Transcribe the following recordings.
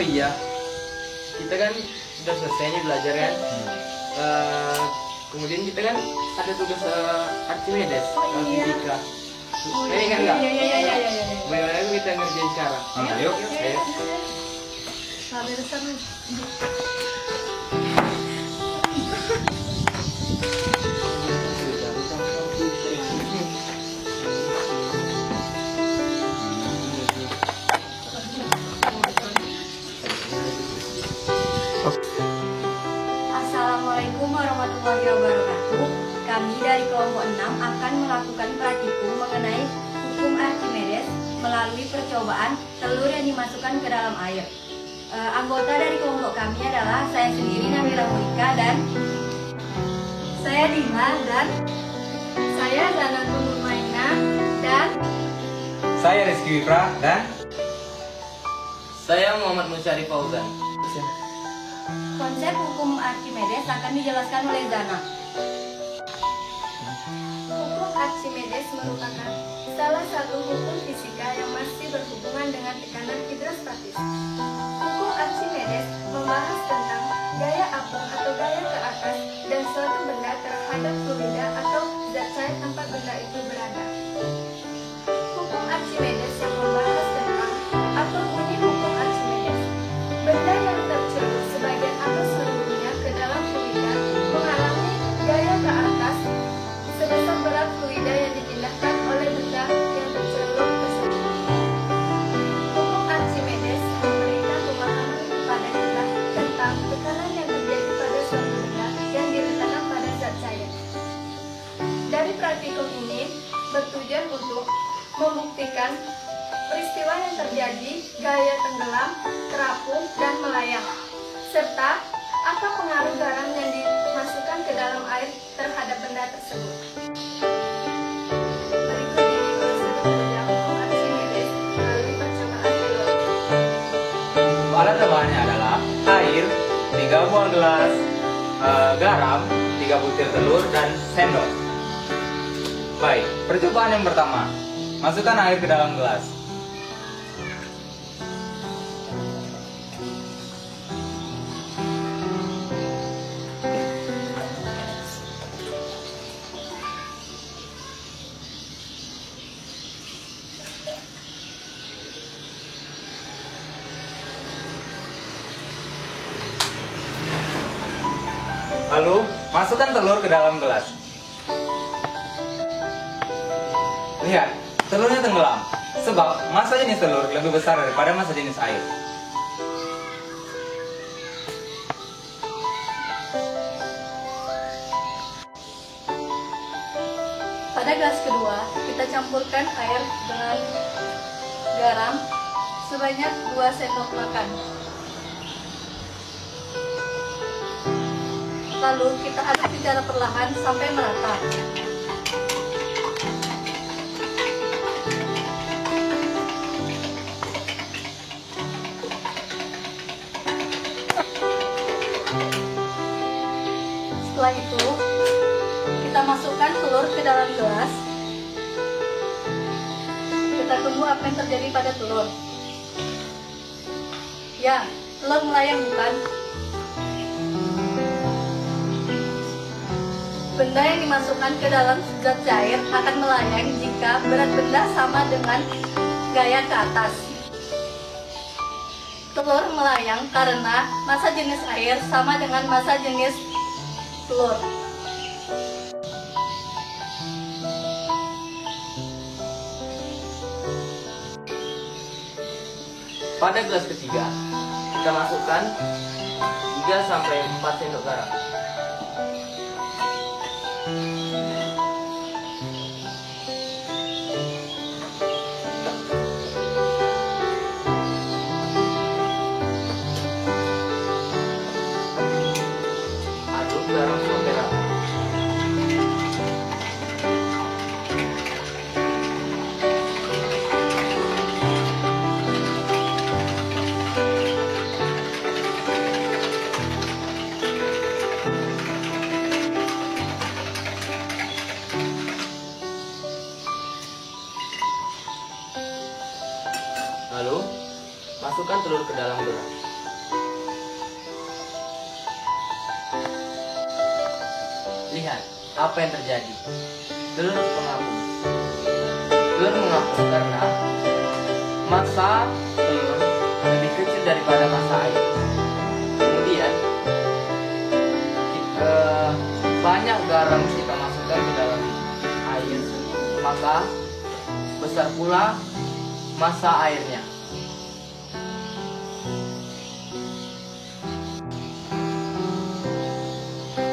Oh iya, kita kan sudah selesai nih belajar kan. Kemudian kita kan ada tugas Archimedes, fisika. Ini kan enggak? Iya. Bagaimana kita ngerjain sekarang? Yuk. Ayo. Sampai besar nih. Assalamualaikum warahmatullahi wabarakatuh. Kami dari kelompok 6 akan melakukan praktikum mengenai hukum Archimedes melalui percobaan telur yang dimasukkan ke dalam air. Anggota dari kelompok kami adalah saya sendiri Nabila Monika, dan saya Dina, dan saya Zanatul Nurmaina, dan Saya Rizky Wifra dan Saya Muhammad Musyari Fauzan. konsep hukum Archimedes akan dijelaskan oleh Zana. Hukum Archimedes merupakan salah satu hukum fisika yang masih berhubungan dengan tekanan hidrostatis. Hukum Archimedes membahas tentang gaya apung atau gaya ke atas dan suatu benda terhadap fluida atau zat cair tempat benda itu berada. Hukum Archimedes yang membahas tentang atau bunyi hukum Archimedes. Benda yang tercelupkan sebagian atau seluruhnya ke dalam fluida mengalami gaya ke atas sebesar berat fluida yang dipindahkan oleh benda yang tercelup tersebut. Hukum Archimedes memberikan pemahaman kepada kita tentang tekanan yang terjadi pada suatu benda yang diletakkan pada zat cair. Dari praktikum ini bertujuan untuk membuktikan peristiwa yang terjadi, gaya tenggelam, terapung, dan melayang, serta apa pengaruh garam yang dimasukkan ke dalam air terhadap benda tersebut. Berikut ini prosedur kerja hukum Archimedes melalui percobaan telur. alat-alatnya adalah air, 3 buah gelas, garam, 3 butir telur, dan sendok. Baik, percobaan yang pertama. Masukkan air ke dalam gelas. Lalu, masukkan telur ke dalam gelas. Lihat, telurnya tenggelam. Sebab massa jenis telur lebih besar daripada massa jenis air. Pada gelas kedua, kita campurkan air dengan garam sebanyak 2 sendok makan. Lalu kita aduk secara perlahan sampai merata. Setelah itu, kita masukkan telur ke dalam gelas. Kita tunggu apa yang terjadi pada telur. Ya, telur melayang bukan? Benda yang dimasukkan ke dalam zat cair akan melayang jika berat benda sama dengan gaya ke atas. Telur melayang karena massa jenis air sama dengan massa jenis telur. Pada gelas ketiga, kita masukkan 3 sampai 4 sendok garam. Aduk garam sampai rata. Lalu, masukkan telur ke dalam gelas. lihat apa yang terjadi. Telur mengapung. Telur mengapung karena massa telur lebih kecil daripada massa air. Kemudian banyak garam kita masukkan ke dalam air, maka besar pula massa airnya.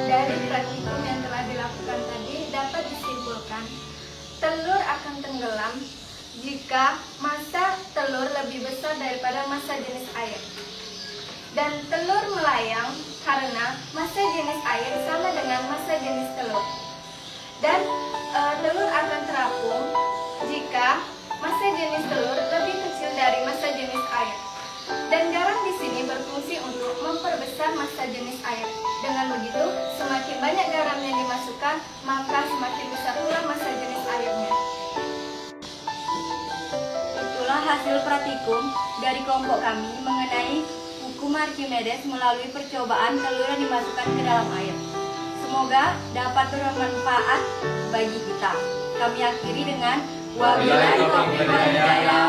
Dari praktikum yang telah dilakukan tadi dapat disimpulkan telur akan tenggelam jika massa telur lebih besar daripada massa jenis air. Dan telur melayang karena massa jenis air sama dengan massa jenis telur. Dan telur akan terapung jika massa jenis telur lebih kecil dari massa jenis air. Dan garam di sini berfungsi untuk memperbesar massa jenis air. Dengan begitu, semakin banyak garam yang dimasukkan, maka semakin besar pula massa jenis airnya. Itulah hasil praktikum dari kelompok kami mengenai hukum Archimedes melalui percobaan telur yang dimasukkan ke dalam air. Semoga dapat bermanfaat bagi kita. Kami akhiri dengan wabillahi taufiq wal hidayah.